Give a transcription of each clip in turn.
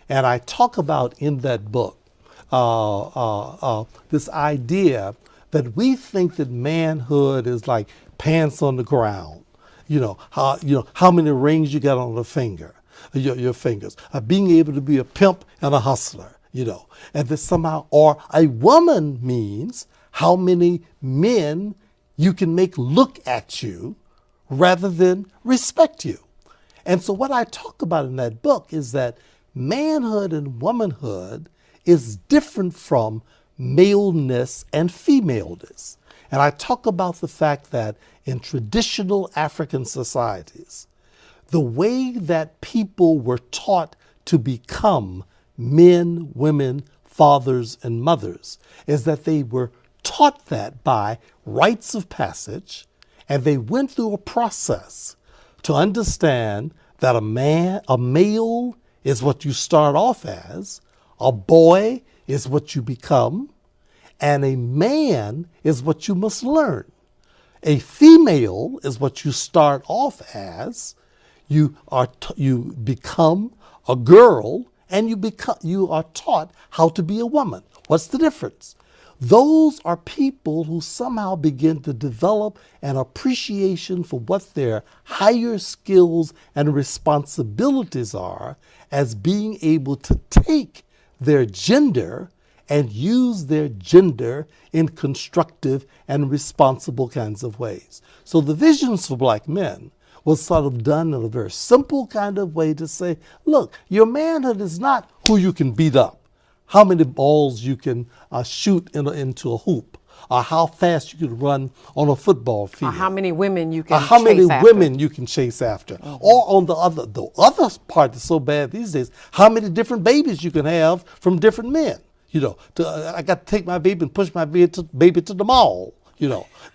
And I talk about in that book this idea that we think that manhood is like pants on the ground. How many rings you got on the finger, your fingers. Being able to be a pimp and a hustler, and that somehow, or a woman means how many men you can make look at you rather than respect you. And so what I talk about in that book is that manhood and womanhood is different from maleness and femaleness. And I talk about the fact that in traditional African societies, the way that people were taught to become men, women, fathers, and mothers is that they were taught that by rites of passage, and they went through a process to understand that a male is what you start off as, a boy is what you become, and a man is what you must learn. A female is what you start off as. You become a girl, and you are taught how to be a woman. What's the difference? Those are people who somehow begin to develop an appreciation for what their higher skills and responsibilities are as being able to take their gender and use their gender in constructive and responsible kinds of ways. So the visions for black men was sort of done in a very simple kind of way to say, look, your manhood is not who you can beat up, how many balls you can shoot into a hoop, or how fast you can run on a football field, or how many women you can how many chase after. women you can chase after, or on the other part that's so bad these days, how many different babies you can have from different men. I got to take my baby and push my baby to the mall.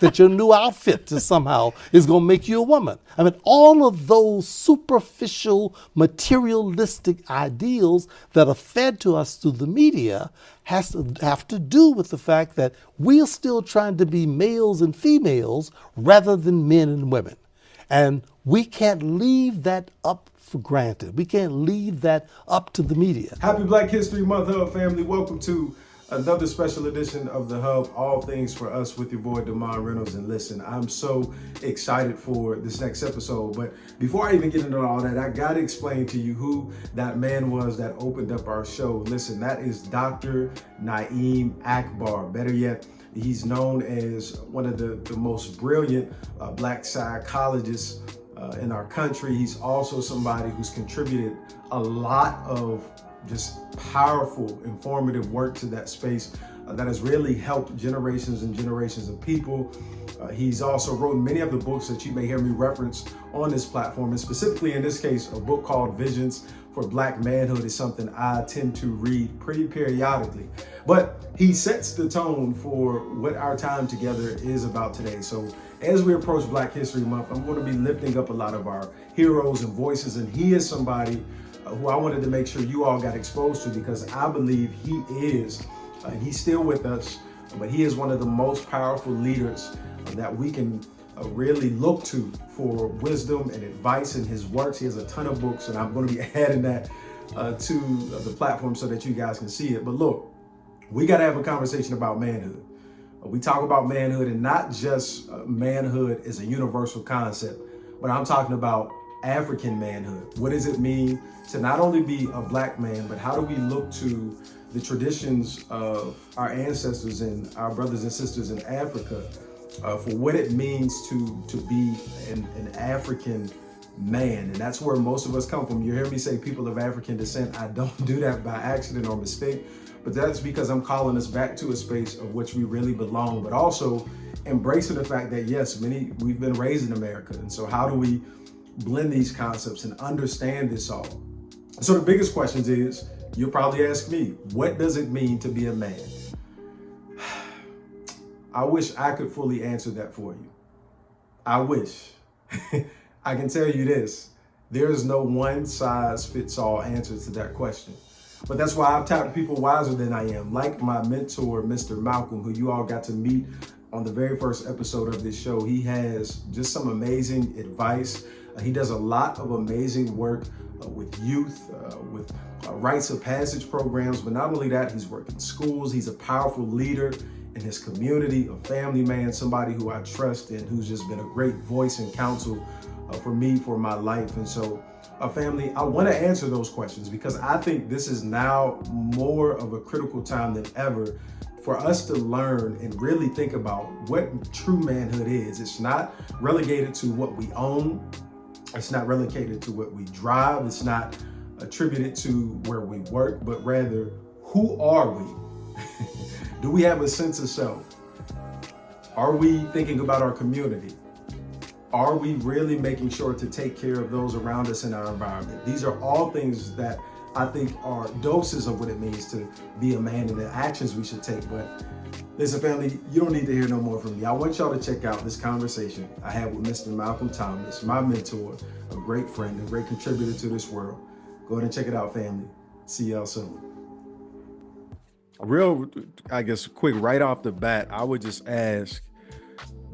That your new outfit somehow is going to make you a woman. I mean, all of those superficial, materialistic ideals that are fed to us through the media have to do with the fact that we are still trying to be males and females rather than men and women. And we can't leave that up for granted. We can't leave that up to the media. Happy Black History Month, Hub family. Welcome to another special edition of the Hub, all things for us with your boy, Damon Reynolds. And listen, I'm so excited for this next episode. But before I even get into all that, I got to explain to you who that man was that opened up our show. Listen, that is Dr. Na'im Akbar. Better yet, he's known as one of the most brilliant black psychologists in our country. He's also somebody who's contributed a lot of just powerful, informative work to that space that has really helped generations and generations of people. He's also written many of the books that you may hear me reference on this platform, and specifically in this case, a book called Visions for Black Manhood is something I tend to read pretty periodically. But he sets the tone for what our time together is about today. So as we approach Black History Month, I'm going to be lifting up a lot of our heroes and voices, and he is somebody who I wanted to make sure you all got exposed to, because I believe he is, and he's still with us, but he is one of the most powerful leaders that we can really look to for wisdom and advice in his works. He has a ton of books, and I'm going to be adding that to the platform so that you guys can see it. But look, we got to have a conversation about manhood. We talk about manhood, and not just manhood as a universal concept, but I'm talking about African manhood. What does it mean to not only be a black man, but how do we look to the traditions of our ancestors and our brothers and sisters in Africa for what it means to be an African man? And that's where most of us come from. You hear me say people of African descent. I don't do that by accident or mistake, but that's because I'm calling us back to a space of which we really belong, but also embracing the fact that yes, we've been raised in America. And so how do we blend these concepts and understand this all? So the biggest questions is, you'll probably ask me, what does it mean to be a man? I wish I could fully answer that for you. I wish. I can tell you this, there is no one size fits all answer to that question. But that's why I've tapped people wiser than I am, like my mentor, Mr.Malcolm, who you all got to meet on the very first episode of this show. He has just some amazing advice. He does a lot of amazing work with youth, with rites of passage programs. But not only that, he's worked in schools. He's a powerful leader in his community, a family man, somebody who I trust and who's just been a great voice and counsel for me, for my life. And so, family, I want to answer those questions because I think this is now more of a critical time than ever for us to learn and really think about what true manhood is. It's not relegated to what we own. It's not relegated to what we drive. It's not attributed to where we work, but rather, who are we? Do we have a sense of self? Are we thinking about our community? Are we really making sure to take care of those around us in our environment? These are all things that I think are doses of what it means to be a man and the actions we should take. But listen, family, you don't need to hear no more from me. I want y'all to check out this conversation I had with Mr. Malcolm Thomas, my mentor, a great friend, a great contributor to this world. Go ahead and check it out, family. See y'all soon. Real, I guess, quick, right off the bat, I would just ask,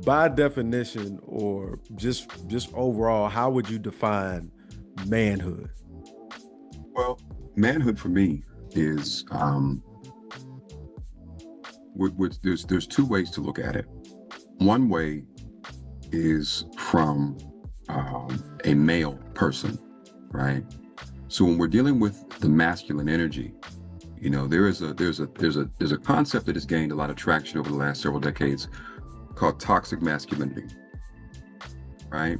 by definition or just overall, how would you define manhood? Well, manhood for me is there's two ways to look at it. One way is from a male person, right? So when we're dealing with the masculine energy, you know, there's a concept that has gained a lot of traction over the last several decades called toxic masculinity, right?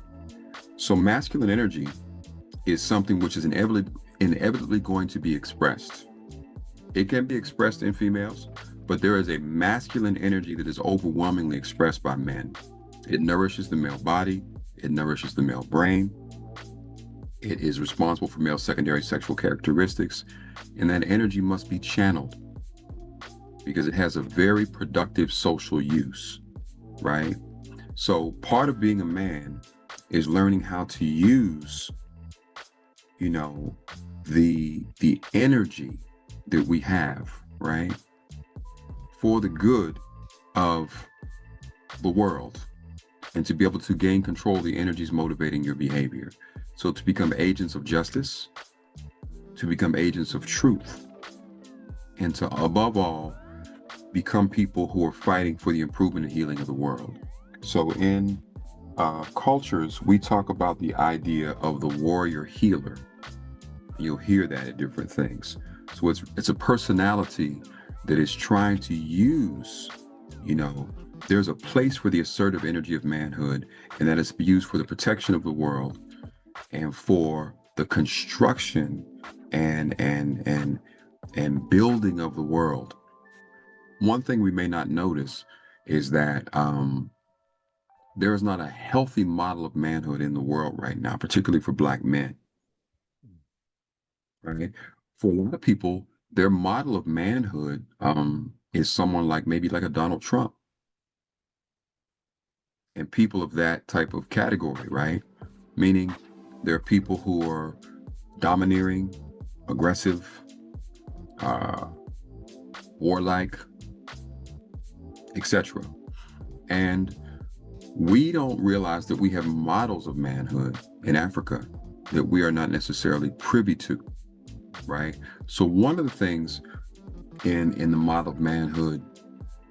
So masculine energy is something which is inevitably going to be expressed. It can be expressed in females, but there is a masculine energy that is overwhelmingly expressed by men. It nourishes the male body, it nourishes the male brain, it is responsible for male secondary sexual characteristics, and that energy must be channeled because it has a very productive social use, right? So part of being a man is learning how to use, you know, the energy that we have, right, for the good of the world, and to be able to gain control of the energies motivating your behavior. So to become agents of justice, to become agents of truth, and to, above all, become people who are fighting for the improvement and healing of the world. So in cultures, we talk about the idea of the warrior healer. You'll hear that at different things. So it's a personality that is trying to use, you know, there's a place for the assertive energy of manhood, and that is used for the protection of the world and for the construction and building of the world. One thing we may not notice is that there is not a healthy model of manhood in the world right now, particularly for Black men. Right? For a lot of people, their model of manhood is someone like maybe like a Donald Trump and people of that type of category, right? Meaning there are people who are domineering, aggressive, warlike, etc. And we don't realize that we have models of manhood in Africa that we are not necessarily privy to, right? So one of the things in the model of manhood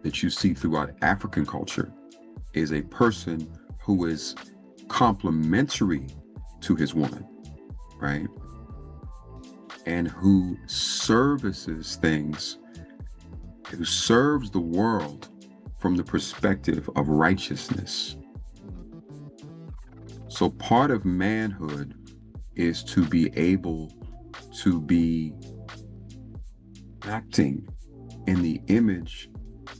that you see throughout African culture is a person who is complementary to his woman, right? And who services things, who serves the world from the perspective of righteousness. So part of manhood is to be able to be acting in the image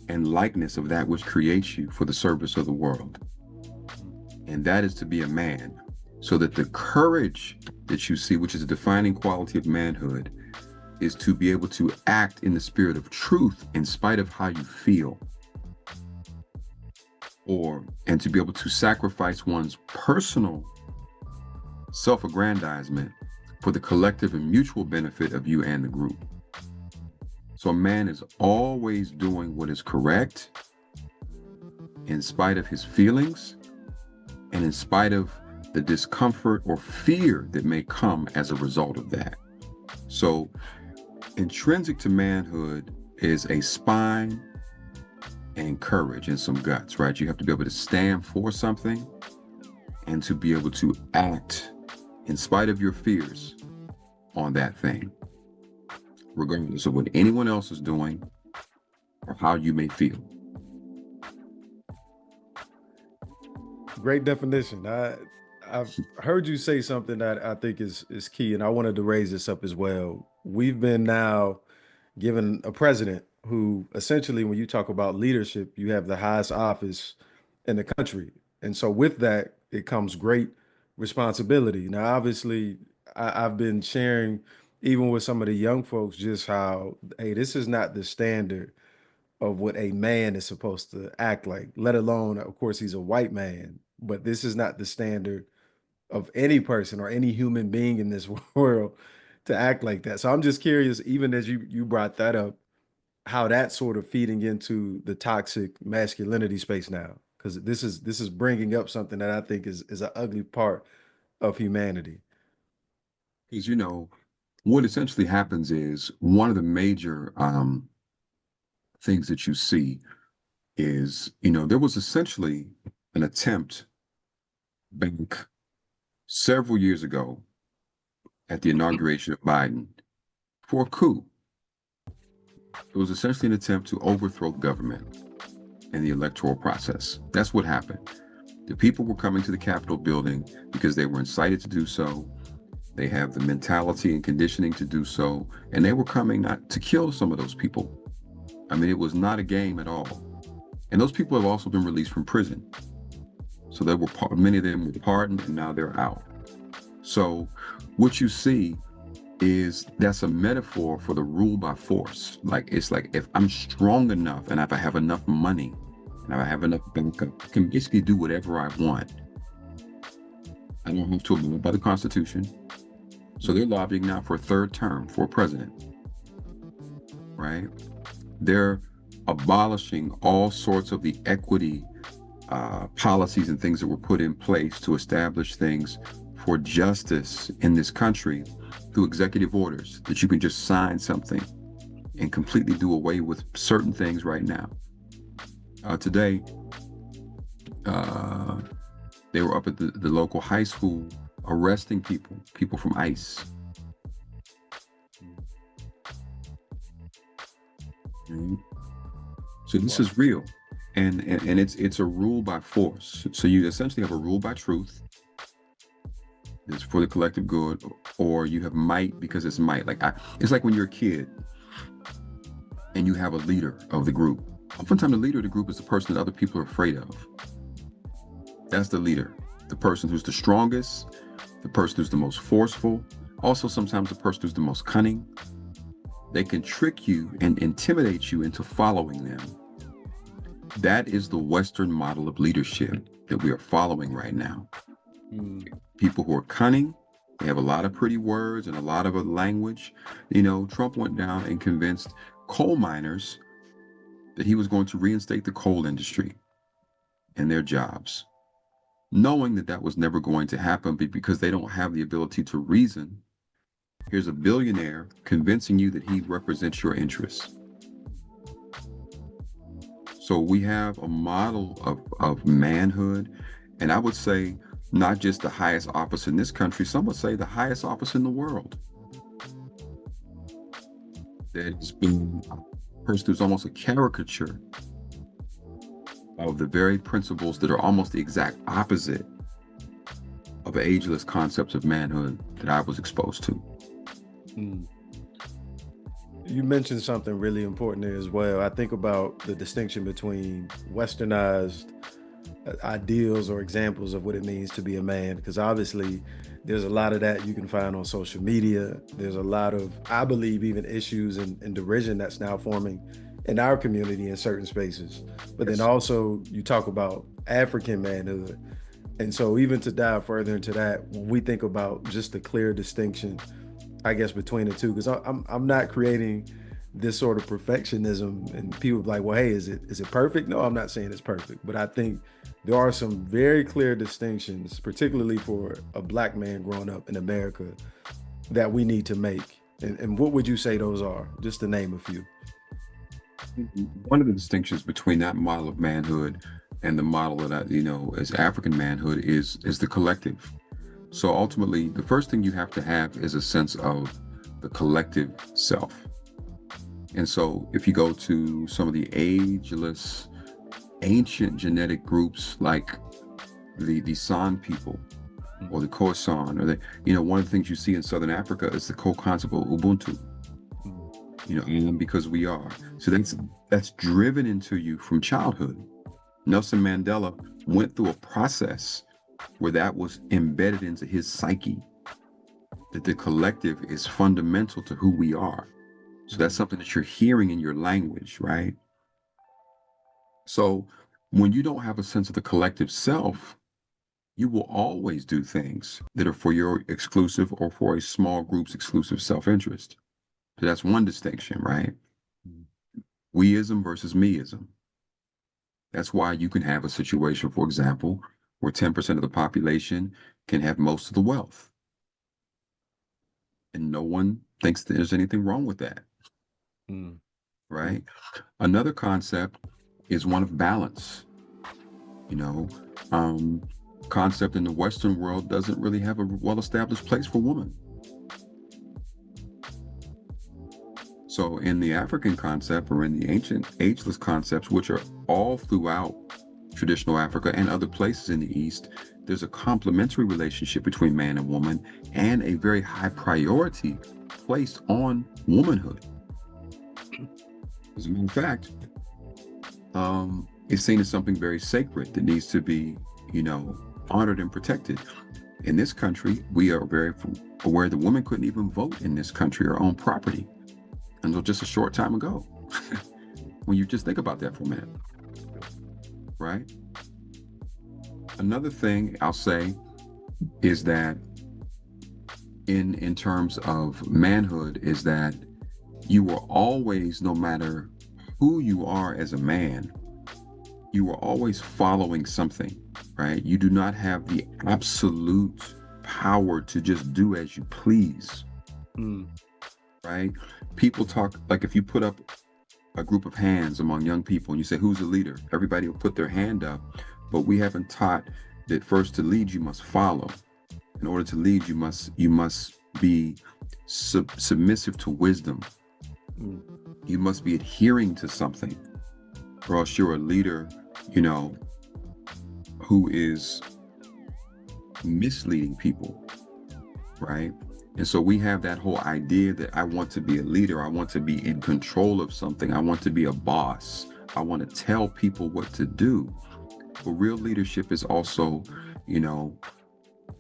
and likeness of that which creates you for the service of the world. And that is to be a man, so that the courage that you see, which is a defining quality of manhood, is to be able to act in the spirit of truth in spite of how you feel. And to be able to sacrifice one's personal self-aggrandizement for the collective and mutual benefit of you and the group. So a man is always doing what is correct in spite of his feelings and in spite of the discomfort or fear that may come as a result of that. So, intrinsic to manhood is a spine and courage and some guts, right? You have to be able to stand for something and to be able to act in spite of your fears on that thing, regardless of what anyone else is doing or how you may feel. Great definition. I've heard you say something that I think is key, and I wanted to raise this up as well. We've been now given a president who essentially, when you talk about leadership, you have the highest office in the country. And so with that, it comes great responsibility. Now, obviously, I've been sharing even with some of the young folks just how, hey, this is not the standard of what a man is supposed to act like, let alone, of course, he's a white man, but this is not the standard of any person or any human being in this world to act like that. So I'm just curious, even as you brought that up, how that's sort of feeding into the toxic masculinity space now, because this is bringing up something that I think is an ugly part of humanity. Because, what essentially happens is one of the major things that you see is, there was essentially an attempt back several years ago at the inauguration of Biden for a coup. It was essentially an attempt to overthrow the government and the electoral process. That's what happened. The people were coming to the Capitol building because they were incited to do so. They have the mentality and conditioning to do so. And they were coming not to kill some of those people. I mean, it was not a game at all. And those people have also been released from prison. So many of them were pardoned and now they're out. So what you see is that's a metaphor for the rule by force. It's like if I'm strong enough and if I have enough money and if I have enough backup, I can basically do whatever I want. I don't have to abide by the Constitution. So they're lobbying now for a third term for a president, right? They're abolishing all sorts of the equity policies and things that were put in place to establish things for justice in this country through executive orders, that you can just sign something and completely do away with certain things right now. Today, they were up at the local high school arresting people from ICE. So this is real. And it's a rule by force. So you essentially have a rule by truth. It's for the collective good, or you have might because it's might. It's like when you're a kid and you have a leader of the group. Oftentimes the leader of the group is the person that other people are afraid of. That's the leader. The person who's the strongest, the person who's the most forceful, also sometimes the person who's the most cunning. They can trick you and intimidate you into following them. That is the Western model of leadership that we are following right now. People who are cunning, they have a lot of pretty words and a lot of language. Trump went down and convinced coal miners that he was going to reinstate the coal industry and their jobs, knowing that was never going to happen because they don't have the ability to reason. Here's a billionaire convincing you that he represents your interests. So we have a model of manhood, and I would say not just the highest office in this country, some would say the highest office in the world. That has been a person who's almost a caricature of the very principles that are almost the exact opposite of ageless concepts of manhood that I was exposed to. You mentioned something really important there as well. I think about the distinction between westernized ideals or examples of what it means to be a man, because obviously there's a lot of that you can find on social media. There's a lot of, I believe, even issues and derision that's now forming in our community in certain spaces. But then also you talk about African manhood. And so even to dive further into that, when we think about just the clear distinction, I guess, between the two, because I'm not creating this sort of perfectionism, and people be like, well, hey, is it perfect? No, I'm not saying it's perfect, but I think there are some very clear distinctions, particularly for a black man growing up in America, that we need to make. And what would you say those are? Just to name a few. One of the distinctions between that model of manhood and the model that as African manhood is the collective. So ultimately, the first thing you have to have is a sense of the collective self. And so if you go to some of the ageless, ancient genetic groups like the San people or the Khoisan, or one of the things you see in Southern Africa is the core concept of Ubuntu. And because we are. So that's driven into you from childhood. Nelson Mandela went through a process where that was embedded into his psyche, that the collective is fundamental to who we are. So that's something that you're hearing in your language, right? So when you don't have a sense of the collective self, you will always do things that are for your exclusive or for a small group's exclusive self-interest. So that's one distinction, right? Weism versus meism. That's why you can have a situation, for example, where 10% of the population can have most of the wealth. And no one thinks there's anything wrong with that. Right? Another concept is one of balance. Concept in the Western world doesn't really have a well-established place for women. So in the African concept, or in the ancient ageless concepts, which are all throughout traditional Africa and other places in the East, there's a complementary relationship between man and woman, and a very high priority placed on womanhood. As a matter of fact, it's seen as something very sacred that needs to be, honored and protected. In this country, we are very aware that women couldn't even vote in this country or own property until just a short time ago. When you just think about that for a minute, right? Another thing I'll say is that in terms of manhood is that you are always, no matter who you are as a man, you are always following something, right? You do not have the absolute power to just do as you please, right? People talk, like if you put up a group of hands among young people and you say, who's the leader? Everybody will put their hand up, but we haven't taught that first to lead, you must follow. In order to lead, you must be submissive to wisdom. You must be adhering to something, or else you're a leader, who is misleading people, right? And so we have that whole idea that I want to be a leader. I want to be in control of something. I want to be a boss. I want to tell people what to do. But real leadership is also,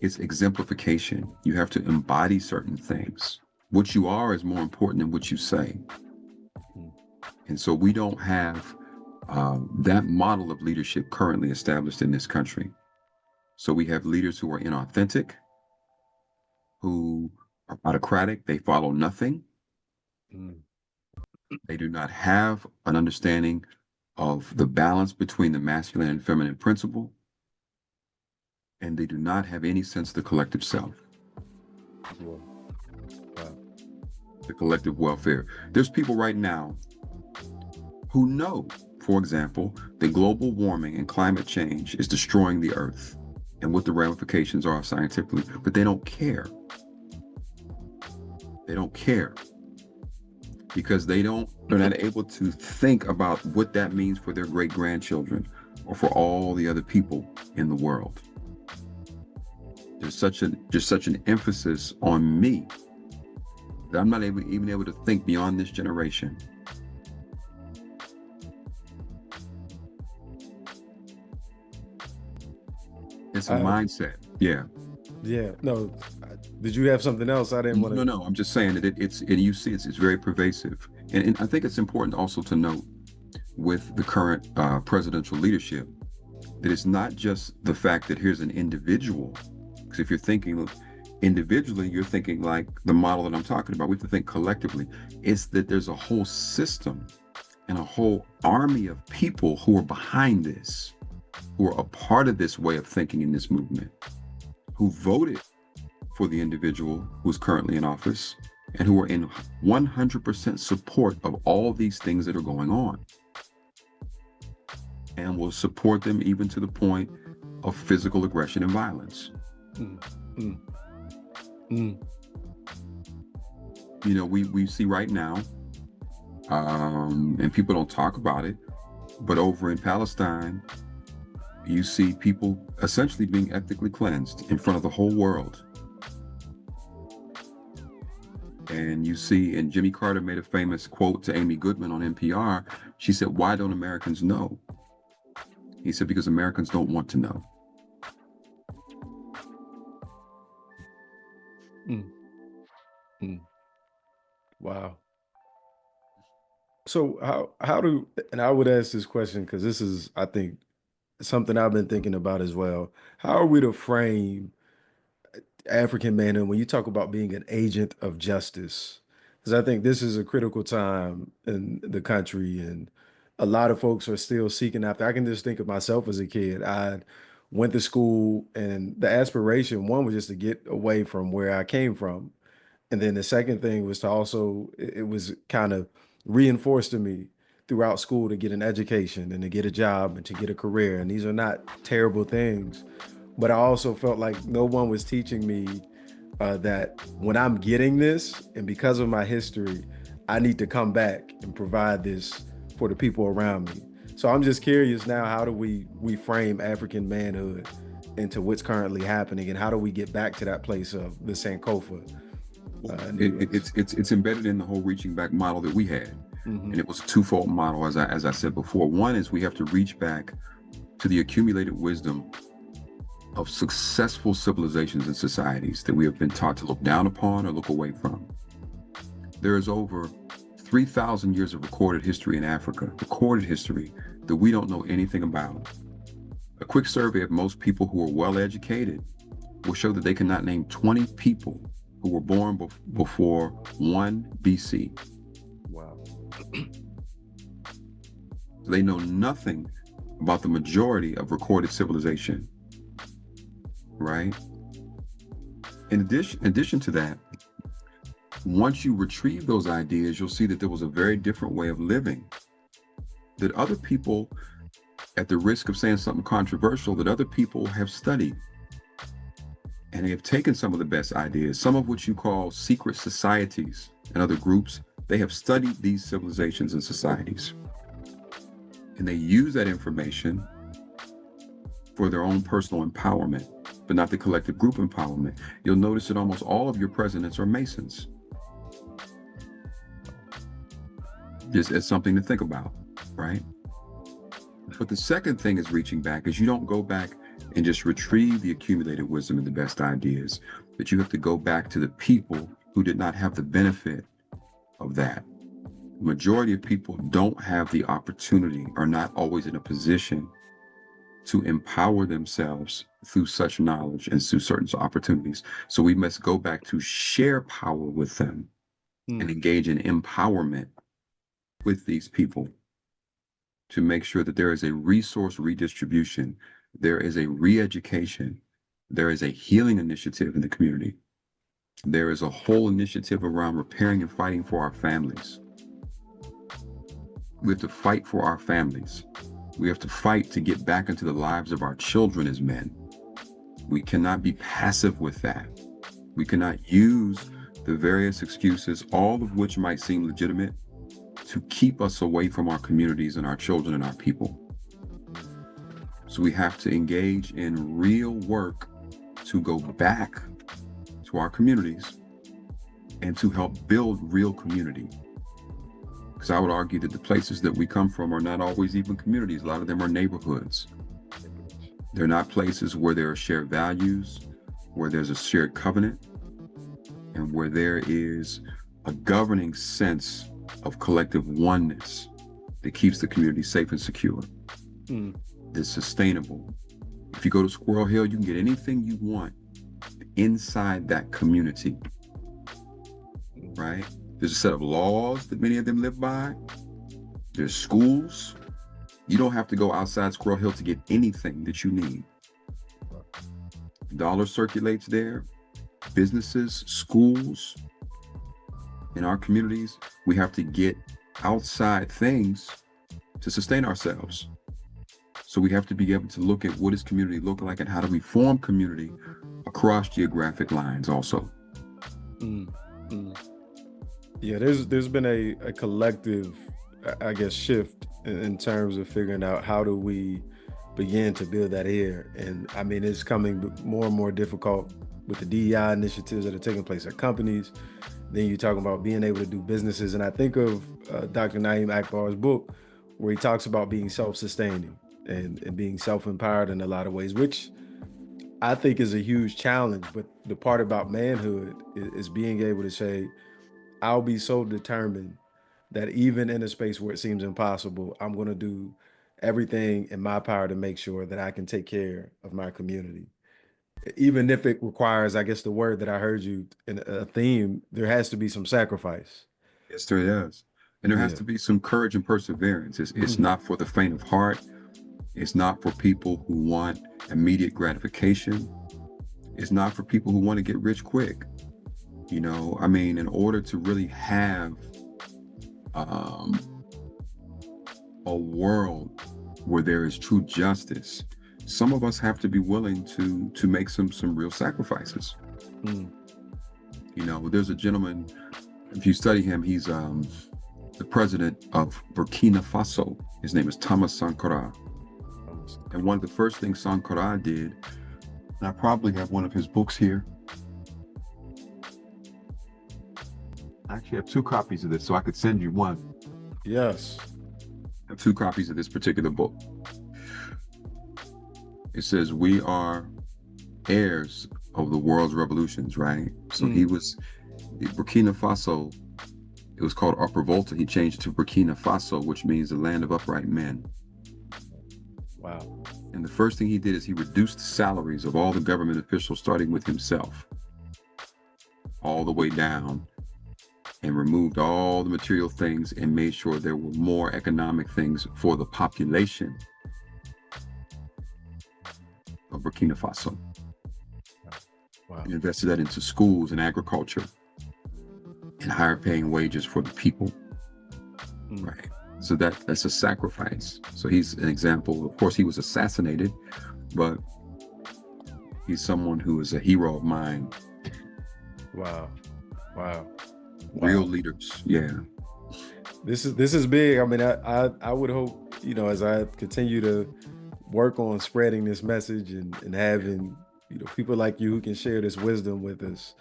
it's exemplification. You have to embody certain things. What you are is more important than what you say. And so we don't have that model of leadership currently established in this country. So we have leaders who are inauthentic, who are autocratic, they follow nothing. They do not have an understanding of the balance between the masculine and feminine principle, and they do not have any sense of the collective self. The collective welfare. There's people right now who know, for example, that global warming and climate change is destroying the earth and what the ramifications are scientifically, but they don't care. They don't care because they're not able to think about what that means for their great-grandchildren or for all the other people in the world. There's such an emphasis on me that I'm not even able to think beyond this generation. It's a mindset. Yeah. No. Did you have something else? I didn't want to. No. I'm just saying that it's very pervasive, and I think it's important also to note with the current presidential leadership that it's not just the fact that here's an individual. Because if you're thinking individually, you're thinking like the model that I'm talking about. We have to think collectively. It's that there's a whole system and a whole army of people who are behind this, who are a part of this way of thinking in this movement, who voted for the individual who's currently in office and who are in 100% support of all these things that are going on, and will support them even to the point of physical aggression and violence. Mm, mm, mm. You know, we see right now, and people don't talk about it, but over in Palestine, you see people essentially being ethnically cleansed in front of the whole world. And you see, and Jimmy Carter made a famous quote to Amy Goodman on NPR. She said, "Why don't Americans know?" He said, "Because Americans don't want to know." Mm, mm. Wow. So how do, and I would ask this question because this is, I think, something I've been thinking about as well. How are we to frame African manhood when you talk about being an agent of justice? Because I think this is a critical time in the country, and a lot of folks are still seeking after. I can just think of myself as a kid. I went to school, and the aspiration, one was just to get away from where I came from. And then the second thing was to also, it was kind of reinforced to me throughout school to get an education and to get a job and to get a career. And these are not terrible things, but I also felt like no one was teaching me that when I'm getting this, and because of my history, I need to come back and provide this for the people around me. So I'm just curious now, how do we frame African manhood into what's currently happening, and how do we get back to that place of the Sankofa? It's embedded in the whole reaching back model that we had. Mm-hmm. And it was a twofold model, as I said before. One is we have to reach back to the accumulated wisdom of successful civilizations and societies that we have been taught to look down upon or look away from. There is over 3,000 years of recorded history in Africa, recorded history that we don't know anything about. A quick survey of most people who are well educated will show that they cannot name 20 people who were born before 1 BC. Wow. They know nothing about the majority of recorded civilization, right? In addition to that, once you retrieve those ideas, you'll see that there was a very different way of living that other people, at the risk of saying something controversial, that other people have studied. And they have taken some of the best ideas, some of which you call secret societies and other groups. They have studied these civilizations and societies, and they use that information for their own personal empowerment, but not the collective group empowerment. You'll notice that almost all of your presidents are Masons. Just as something to think about, right? But the second thing is reaching back, is you don't go back and just retrieve the accumulated wisdom and the best ideas, but you have to go back to the people who did not have the benefit of that. The majority of people don't have the opportunity, or not always in a position to empower themselves through such knowledge and through certain opportunities. So we must go back to share power with them and engage in empowerment with these people to make sure that there is a resource redistribution, there is a re-education, there is a healing initiative in the community. There is a whole initiative around repairing and fighting for our families. We have to fight for our families. We have to fight to get back into the lives of our children as men. We cannot be passive with that. We cannot use the various excuses, all of which might seem legitimate, to keep us away from our communities and our children and our people. So we have to engage in real work to go back to our communities and to help build real community. Because I would argue that the places that we come from are not always even communities. A lot of them are neighborhoods. They're not places where there are shared values, where there's a shared covenant, and where there is a governing sense of collective oneness that keeps the community safe and secure. It's sustainable. If you go to Squirrel Hill, you can get anything you want inside that community, right? There's a set of laws that many of them live by. There's schools. You don't have to go outside Squirrel Hill to get anything that you need. Dollar circulates there. Businesses, schools. In our communities, we have to get outside things to sustain ourselves. So we have to be able to look at what does community look like and how do we form community across geographic lines also. Yeah, there's been a collective, I guess, shift in terms of figuring out how do we begin to build that here. And I mean, it's coming more and more difficult with the DEI initiatives that are taking place at companies. Then you're talking about being able to do businesses. And I think of Dr. Na'im Akbar's book, where he talks about being self-sustaining and being self-empowered in a lot of ways, which I think is a huge challenge. But the part about manhood is being able to say, I'll be so determined that even in a space where it seems impossible, I'm going to do everything in my power to make sure that I can take care of my community. Even if it requires, I guess the word that I heard you in a theme, there has to be some sacrifice. Yes, there is. And there has to be some courage and perseverance. It's not for the faint of heart. It's not for people who want immediate gratification. It's not for people who want to get rich quick. You know, I mean, in order to really have a world where there is true justice, some of us have to be willing to make some real sacrifices. You know, there's a gentleman, if you study him, he's the president of Burkina Faso. His name is Thomas Sankara. And one of the first things Sankara did, and I probably have one of his books here. I actually have 2 copies of this, so I could send you one. Yes. I have 2 copies of this particular book. It says, we are heirs of the world's revolutions, right? So he was, Burkina Faso, it was called Upper Volta. He changed it to Burkina Faso, which means the land of upright men. Wow. And the first thing he did is he reduced the salaries of all the government officials, starting with himself, all the way down, and removed all the material things and made sure there were more economic things for the population of Burkina Faso. Wow. And invested that into schools and agriculture and higher paying wages for the people. Right. So that's a sacrifice. So he's an example. Of course, he was assassinated, but he's someone who is a hero of mine. Wow. Real leaders. Yeah. This is big. I mean, I would hope, you know, as I continue to work on spreading this message and having, you know, people like you who can share this wisdom with us,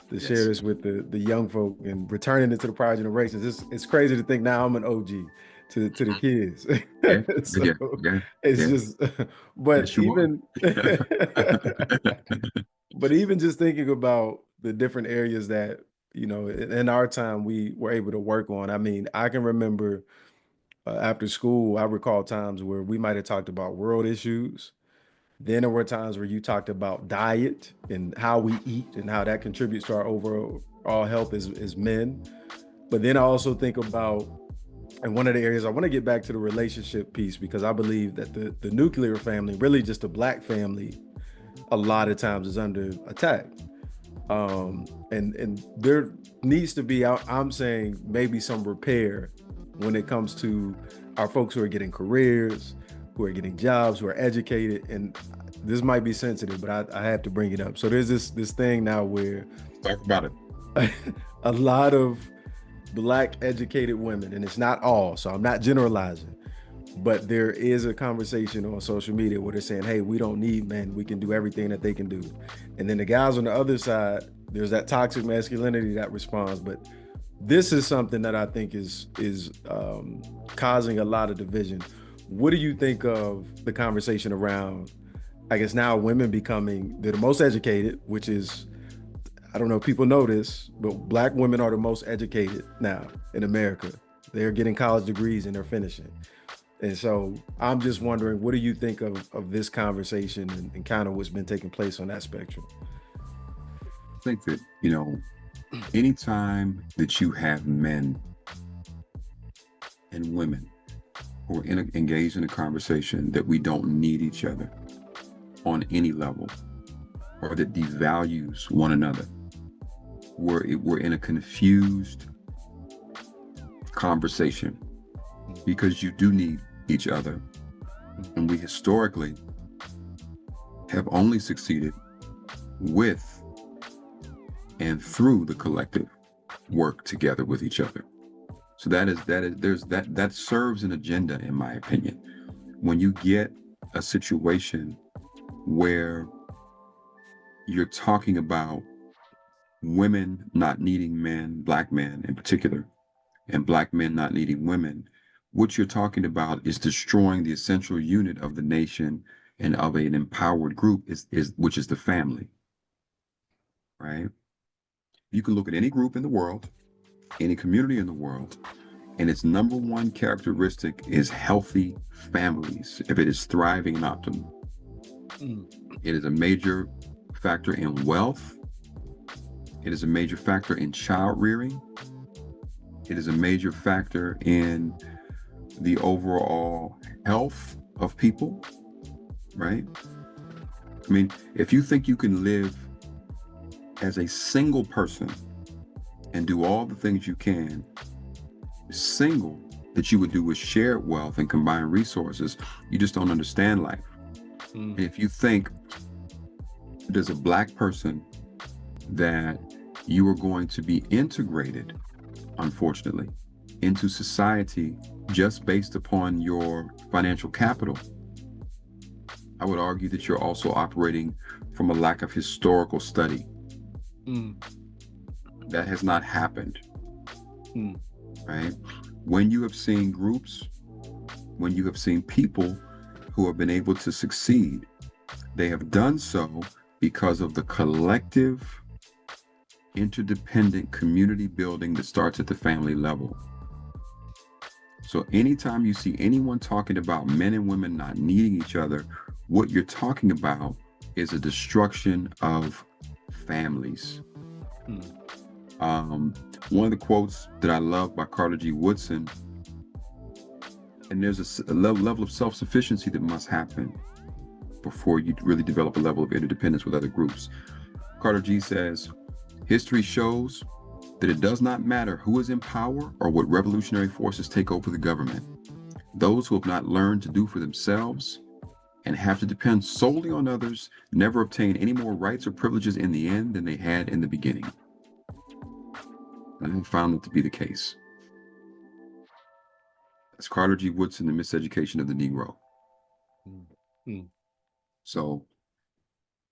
to share this with the young folk and returning it to the prior generations. It's crazy to think now I'm an OG to the kids. It's just, but yes, even, but even just thinking about the different areas that, you know, in our time we were able to work on. I mean, I can remember after school, I recall times where we might have talked about world issues. Then there were times where you talked about diet and how we eat and how that contributes to our overall health as men. But then I also think about, and one of the areas I want to get back to the relationship piece, because I believe that the nuclear family, really just a Black family, a lot of times is under attack. And there needs to be, I'm saying, maybe some repair when it comes to our folks who are getting careers, who are getting jobs, who are educated. And this might be sensitive, but I have to bring it up. So there's this thing now where talk about it. A lot of Black educated women, and it's not all, so I'm not generalizing, but there is a conversation on social media where they're saying, hey, we don't need men, we can do everything that they can do. And then the guys on the other side, there's that toxic masculinity that responds. But this is something that I think is causing a lot of division. What do you think of the conversation around, I guess now women becoming, they're the most educated, which is, I don't know if people know this, but Black women are the most educated now in America. They're getting college degrees and they're finishing. And so I'm just wondering, what do you think of this conversation and kind of what's been taking place on that spectrum? think that, anytime that you have men and women who are engaged in a conversation that we don't need each other on any level, or that devalues one another, we're in a confused conversation, because you do need each other. And we historically have only succeeded with and through the collective work together with each other. So that serves an agenda, in my opinion. When you get a situation where you're talking about women not needing men, black men in particular, and black men not needing women, what you're talking about is destroying the essential unit of the nation and of an empowered group, which is the family, right? You can look at any group in the world, any community in the world, and its number one characteristic is healthy families. If it is thriving and optimal, it is a major factor in wealth. It is a major factor in child rearing. It is a major factor in the overall health of people, right? I mean, if you think you can live as a single person and do all the things you can single that you would do with shared wealth and combined resources, you just don't understand life. And if you think there's a black person that you are going to be integrated, unfortunately, into society just based upon your financial capital, I would argue that you're also operating from a lack of historical study. That has not happened, right? When you have seen groups, when you have seen people who have been able to succeed, they have done so because of the collective, interdependent community building that starts at the family level. So anytime you see anyone talking about men and women not needing each other, what you're talking about is a destruction of families. One of the quotes that I love by Carter G. Woodson, and there's a level of self-sufficiency that must happen before you really develop a level of interdependence with other groups. Carter G says, history shows that it does not matter who is in power or what revolutionary forces take over the government. Those who have not learned to do for themselves and have to depend solely on others never obtain any more rights or privileges in the end than they had in the beginning. And I found that to be the case. That's Carter G. Woodson, The Miseducation of the Negro. So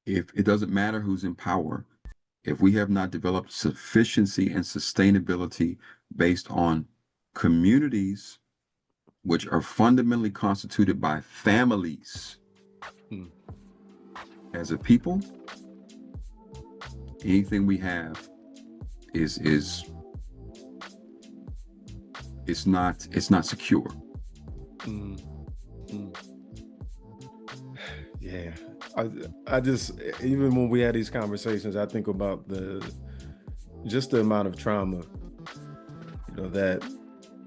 if it doesn't matter who's in power, if we have not developed sufficiency and sustainability based on communities which are fundamentally constituted by families as a people, anything we have is it's not secure. Yeah, I just, even when we had these conversations, I think about just the amount of trauma, that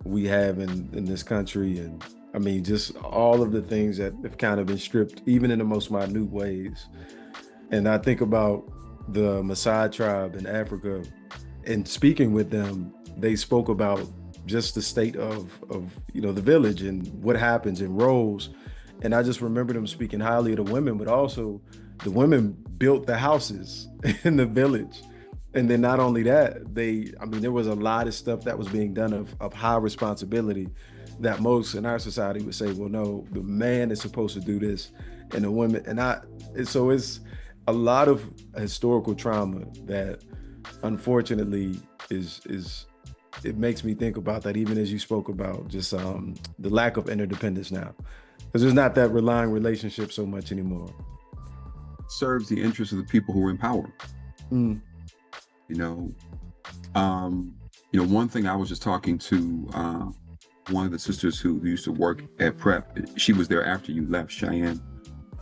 we have in this country, and I mean, just all of the things that have kind of been stripped, even in the most minute ways. And I think about the Maasai tribe in Africa, and speaking with them, they spoke about just the state of the village and what happens in roles. And I just remember them speaking highly of the women, but also the women built the houses in the village. And then not only that, there was a lot of stuff that was being done of high responsibility that most in our society would say, well, no, the man is supposed to do this, and the women, so it's a lot of historical trauma that unfortunately it makes me think about that, even as you spoke about just the lack of interdependence now. Because there's not that relying relationship so much anymore. Serves the interests of the people who are in power. One thing, I was just talking to one of the sisters who used to work at Prep. She was there after you left, Cheyenne.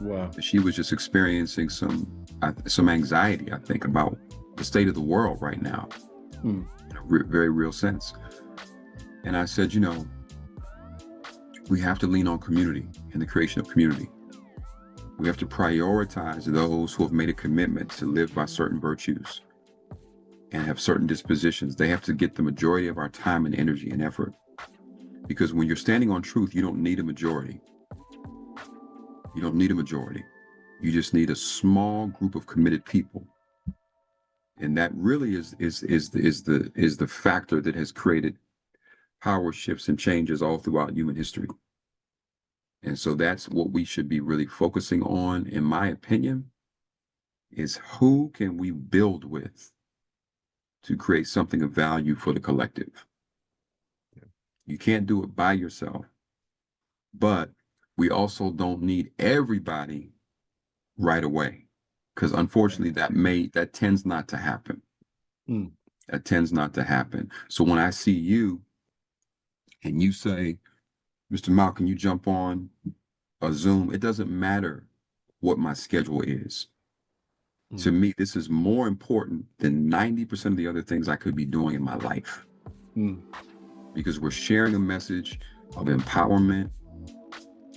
Wow. She was just experiencing some anxiety, I think, about the state of the world right now, in a very real sense. And I said, we have to lean on community and the creation of community. We have to prioritize those who have made a commitment to live by certain virtues and have certain dispositions. They have to get the majority of our time and energy and effort. Because when you're standing on truth, you don't need a majority. You don't need a majority. You just need a small group of committed people. And that really is the factor that has created power shifts and changes all throughout human history. And so that's what we should be really focusing on, in my opinion, is who can we build with to create something of value for the collective. Yeah. You can't do it by yourself, but we also don't need everybody right away, because unfortunately that tends not to happen. That tends not to happen. So when I see you and you say, Mr. Malcolm, you jump on a Zoom, it doesn't matter what my schedule is. To me, this is more important than 90% of the other things I could be doing in my life. Because we're sharing a message of empowerment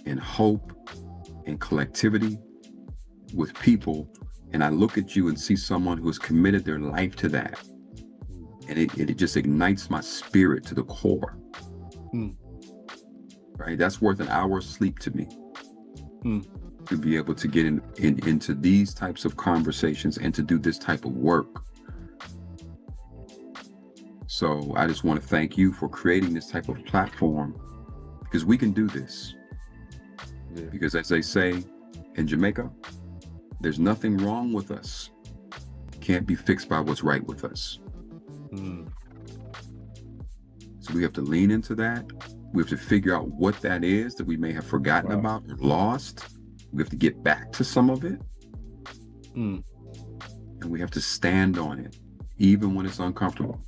and hope and collectivity with people. And I look at you and see someone who has committed their life to that. And it just ignites my spirit to the core. Right? That's worth an hour's sleep to me. To be able to get into these types of conversations and to do this type of work. So I just want to thank you for creating this type of platform, because we can do this. Yeah. Because as they say in Jamaica, there's nothing wrong with us. It can't be fixed by what's right with us. So we have to lean into that. We have to figure out what that is that we may have forgotten about or lost. We have to get back to some of it. And we have to stand on it, even when it's uncomfortable.